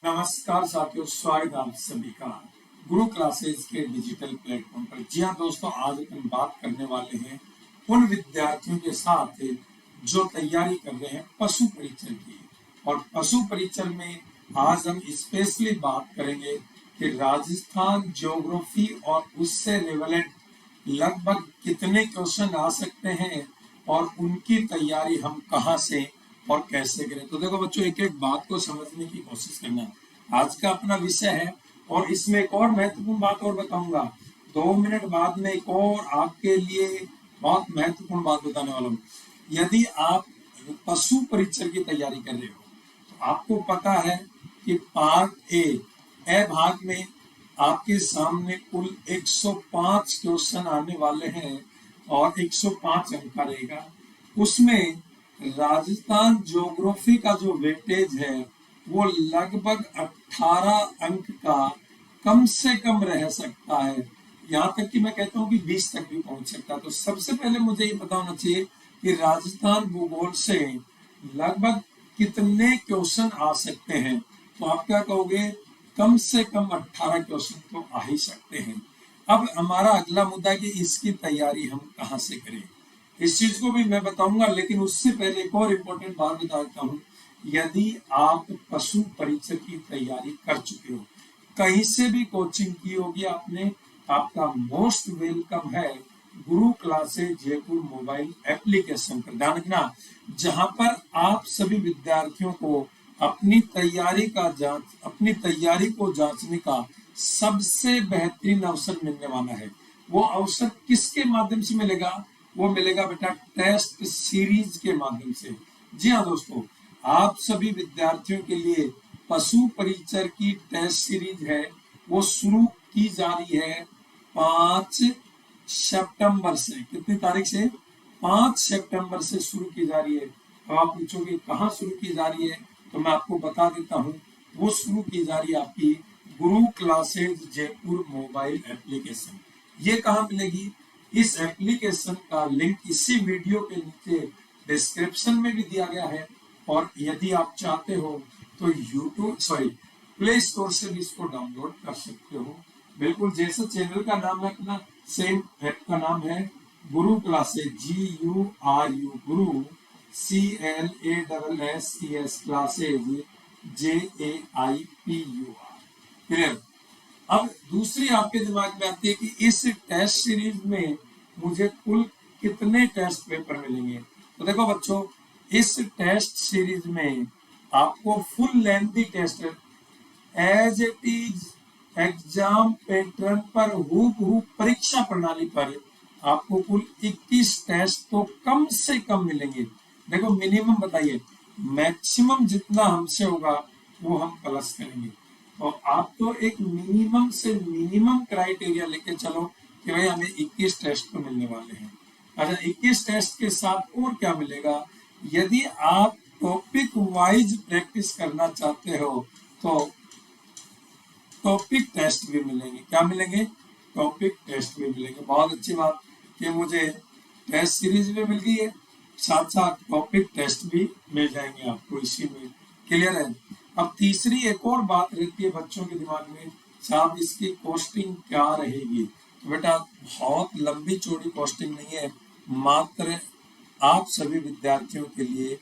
नमस्कार साथियों, स्वागत है आप सभी का गुरु क्लासेस के डिजिटल प्लेटफॉर्म पर। जी हाँ दोस्तों, आज हम बात करने वाले हैं उन विद्यार्थियों के साथ जो तैयारी कर रहे हैं पशु परीक्षण की। और पशु परीक्षण में आज हम स्पेशली बात करेंगे कि राजस्थान ज्योग्राफी और उससे रिलेवेंट लगभग कितने क्वेश्चन आ सकते हैं और उनकी तैयारी हम कहाँ से और कैसे करें। तो देखो बच्चों, एक एक बात को समझने की कोशिश करना आज का अपना विषय है। और इसमें एक और महत्वपूर्ण बात और बताऊंगा, 2 मिनट बाद में एक और आपके लिए बहुत महत्वपूर्ण बात बताने वाला हूँ। यदि आप पशु परीक्षण की तैयारी कर रहे हो तो आपको पता है कि पार्ट ए भाग में आपके सामने कुल 105 क्वेश्चन आने वाले हैं और 105 अंक का रहेगा। उसमें राजस्थान ज्योग्राफी का जो वेटेज है वो लगभग 18 अंक का कम से कम रह सकता है, यहाँ तक कि मैं कहता हूँ कि 20 तक भी पहुंच सकता है। तो सबसे पहले मुझे ये पता होना चाहिए कि राजस्थान भूगोल से लगभग कितने क्वेश्चन आ सकते हैं। तो आप क्या कहोगे, कम से कम 18 क्वेश्चन तो आ ही सकते हैं। अब हमारा अगला मुद्दा है कि इसकी तैयारी हम कहाँ से करें, इस चीज को भी मैं बताऊंगा। लेकिन उससे पहले एक और इम्पोर्टेंट बात बता देता हूँ। यदि आप पशु परीक्षण की तैयारी कर चुके हो, कहीं से भी कोचिंग की होगी आपने, आपका मोस्ट वेलकम है गुरु क्लासेस जयपुर मोबाइल एप्लीकेशन पर। ध्यान रखना, जहां पर आप सभी विद्यार्थियों को अपनी तैयारी को जांचने का सबसे बेहतरीन अवसर मिलने वाला है। वो अवसर किसके माध्यम से मिलेगा? वो मिलेगा बेटा टेस्ट सीरीज के माध्यम से। जी हाँ दोस्तों, आप सभी विद्यार्थियों के लिए पशु परीक्षण की टेस्ट सीरीज है, वो शुरू की जा रही है 5 सितंबर से। कितनी तारीख से? 5 सितंबर से शुरू की जा रही है। तो आप पूछोगे कहाँ शुरू की जा रही है, तो मैं आपको बता देता हूँ। वो शुरू की जा रही है आपकी गुरु क्लासेस जयपुर मोबाइल एप्लीकेशन। ये कहाँ मिलेगी? इस एप्लीकेशन का लिंक इसी वीडियो के नीचे डिस्क्रिप्शन में भी दिया गया है। और यदि आप चाहते हो तो प्ले स्टोर से भी इसको डाउनलोड कर सकते हो। बिल्कुल जैसे चैनल का नाम है अपना, सेम ऐप का नाम है गुरु क्लासेस, GURU गुरु CLASSES क्लासेस JAIPUR। क्लियर? अब दूसरी आपके दिमाग में आती है कि इस टेस्ट सीरीज में मुझे कुल कितने टेस्ट पेपर मिलेंगे। तो देखो बच्चों, इस टेस्ट सीरीज में आपको full lengthy test as it is exam pattern पर हूबहू परीक्षा प्रणाली पर आपको कुल 21 टेस्ट तो कम से कम मिलेंगे। देखो मिनिमम बताइए, मैक्सिमम जितना हमसे होगा वो हम प्लस करेंगे। तो आप तो एक मिनिमम से मिनिमम क्राइटेरिया लेके चलो कि भाई हमें 21 टेस्ट तो मिलने वाले हैं। अच्छा, 21 टेस्ट के साथ और क्या मिलेगा? यदि आप टॉपिक वाइज प्रैक्टिस करना चाहते हो तो टॉपिक टेस्ट भी मिलेंगे। क्या मिलेंगे? टॉपिक टेस्ट भी मिलेंगे। बहुत अच्छी बात कि मुझे टेस्ट सीरीज भी मिल गई है, साथ साथ टॉपिक टेस्ट भी मिल जाएंगे आपको इसी में। क्लियर है? अब तीसरी एक और बात रहती है बच्चों के दिमाग में, साहब इसकी कॉस्टिंग क्या रहेगी? तो बेटा बहुत लंबी चौड़ी कॉस्टिंग नहीं है, मात्र आप सभी विद्यार्थियों के लिए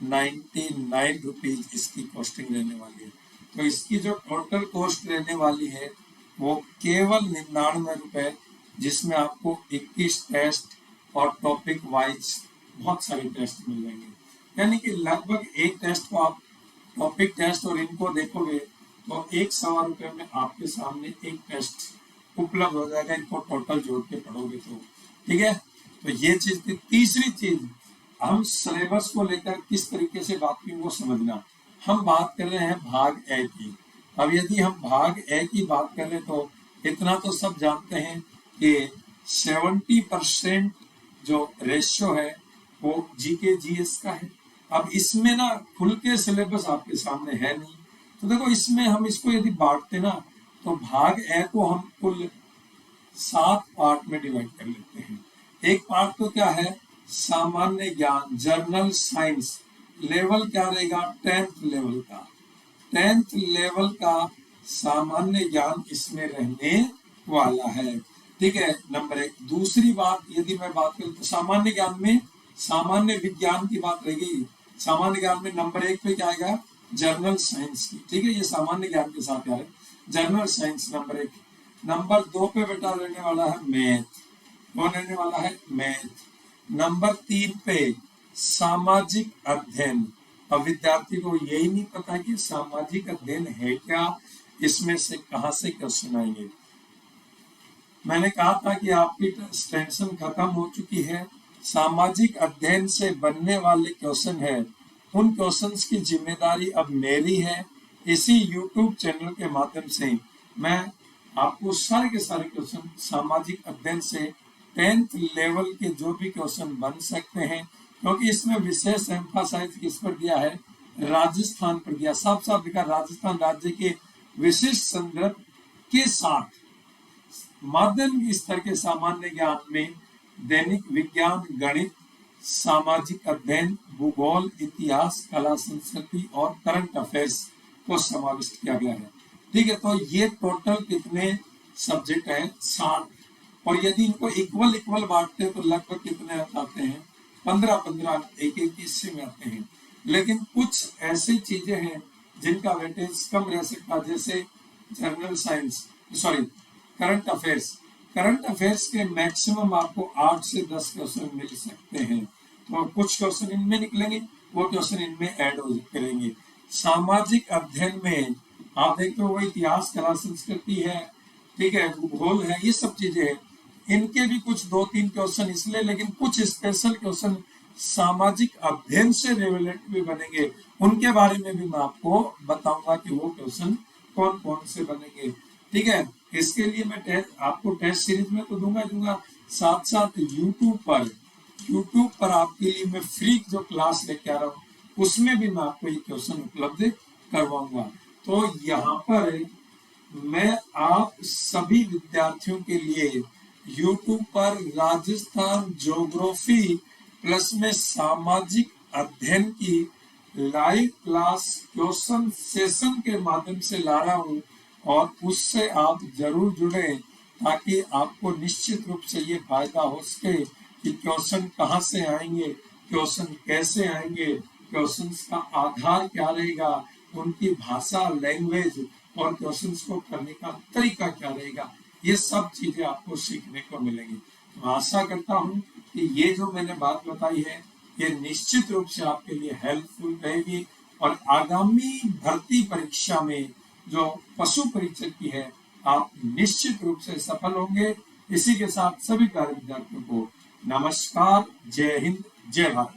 99 रुपीज इसकी कॉस्टिंग रहने वाली है। तो इसकी जो टोटल कॉस्ट रहने वाली है वो केवल 99 रुपए, जिसमें आपको 21 टेस्ट और टॉपिक वाइज बहुत सारे टेस्ट मिल जाएंगे। यानी कि लगभग एक टेस्ट को आप टॉपिक टेस्ट और इनको देखोगे तो 1.25 में आपके सामने एक टेस्ट उपलब्ध हो जाएगा, इनको टोटल जोड़ के पढ़ोगे तो। ठीक है, तो ये चीज थी। तीसरी चीज, हम सिलेबस को लेकर किस तरीके से बात की वो समझना। हम बात कर रहे हैं भाग ए की। अब यदि हम भाग ए की बात करें तो इतना तो सब जानते हैं कि 70% जो रेशियो है वो जीके जीएस का है। अब इसमें ना खुल के सिलेबस आपके सामने है नहीं, तो देखो इसमें हम इसको यदि बांटते ना तो भाग ए को हम कुल 7 पार्ट में डिवाइड कर लेते हैं। एक पार्ट तो क्या है, सामान्य ज्ञान, जर्नल साइंस, लेवल क्या रहेगा 10th लेवल का। 10th लेवल का सामान्य ज्ञान इसमें रहने वाला है। ठीक है, नंबर 1। दूसरी बात, यदि मैं बात करूं तो सामान्य ज्ञान में सामान्य विज्ञान की बात रहेगी। सामान्य ज्ञान में नंबर 1 पे क्या आएगा? जनरल साइंस की। ठीक है, ये सामान्य ज्ञान के साथ यार, जनरल साइंस नंबर 1। नंबर 2 पे बेटा रहने वाला है मैथ। कौन रहने वाला है? मैथ। नंबर 3 पे सामाजिक अध्ययन। अब विद्यार्थी को यही नहीं पता कि सामाजिक अध्ययन है क्या, इसमें से कहां से क्वेश्चन आएंगे। मैंने कहा था कि आपकी टेंशन खत्म हो चुकी है। सामाजिक अध्ययन से बनने वाले क्वेश्चन है, उन क्वेश्चंस की जिम्मेदारी अब मेरी है। इसी YouTube चैनल के माध्यम से मैं आपको सारे के सारे क्वेश्चन सामाजिक अध्ययन से 10th लेवल के जो भी क्वेश्चन बन सकते हैं, क्योंकि इसमें विशेष एम्फासाइज किस पर दिया है? राजस्थान पर दिया। साफ साफ लिखा, राजस्थान राज्य के विशिष्ट संदर्भ के साथ माध्यमिक स्तर के सामान्य ज्ञान में दैनिक विज्ञान, गणित, सामाजिक अध्ययन, भूगोल, इतिहास, कला, संस्कृति और करंट अफेयर्स को समाविष्ट किया गया है। ठीक है, तो ये टोटल कितने सब्जेक्ट हैं? 7। और यदि इनको इक्वल इक्वल बांटते हैं तो लगभग कितने आते हैं? 15-15 एक हिस्से में आते हैं। लेकिन कुछ ऐसी चीजें हैं जिनका वेटेज कम रह सकता है, जैसे general science, sorry current affairs. Current affairs के मैक्सिमम आपको 8 से 10 क्वेश्चन मिल सकते हैं। तो कुछ क्वेश्चन इनमें निकलेंगे, वो क्वेश्चन इनमें ऐड हो करेंगे। सामाजिक अध्ययन में आप देखते हो वो इतिहास, कला, संस्कृति है, ठीक है, भूगोल है, ये सब चीजें हैं। इनके भी कुछ 2-3 क्वेश्चन इसलिए, लेकिन कुछ स्पेशल क्वेश्चन सामाजिक अध्ययन से रिलेटेड भी बनेंगे, उनके बारे में भी मैं आपको बताऊंगा कि वो क्वेश्चन कौन कौन से बनेंगे। ठीक है, इसके लिए मैं आपको टेस्ट सीरीज में तो दूंगा, साथ साथ यूट्यूब पर आपके लिए मैं फ्री जो क्लास लेके आ रहा हूँ, उसमें भी मैं आपको ये क्वेश्चन उपलब्ध करवाऊंगा। तो यहाँ पर मैं आप सभी विद्यार्थियों के लिए YouTube पर राजस्थान ज्योग्राफी प्लस में सामाजिक अध्ययन की लाइव क्लास क्वेश्चन सेशन के माध्यम से ला रहा हूँ, और उससे आप जरूर जुड़े, ताकि आपको निश्चित रूप से ये फायदा हो सके कि क्वेश्चन कहाँ से आएंगे, क्वेश्चन कैसे आएंगे, क्वेश्चंस का आधार क्या रहेगा, उनकी भाषा, लैंग्वेज और क्वेश्चंस को करने का तरीका क्या रहेगा, ये सब चीजें आपको सीखने को मिलेंगी। तो आशा करता हूँ कि ये जो मैंने बात बताई है, ये निश्चित रूप से आपके लिए हेल्पफुल रहेगी, और आगामी भर्ती परीक्षा में जो पशु परीक्षक की है, आप निश्चित रूप से सफल होंगे। इसी के साथ सभी कार्य विद्यार्थियों को नमस्कार, जय हिंद, जय भारत।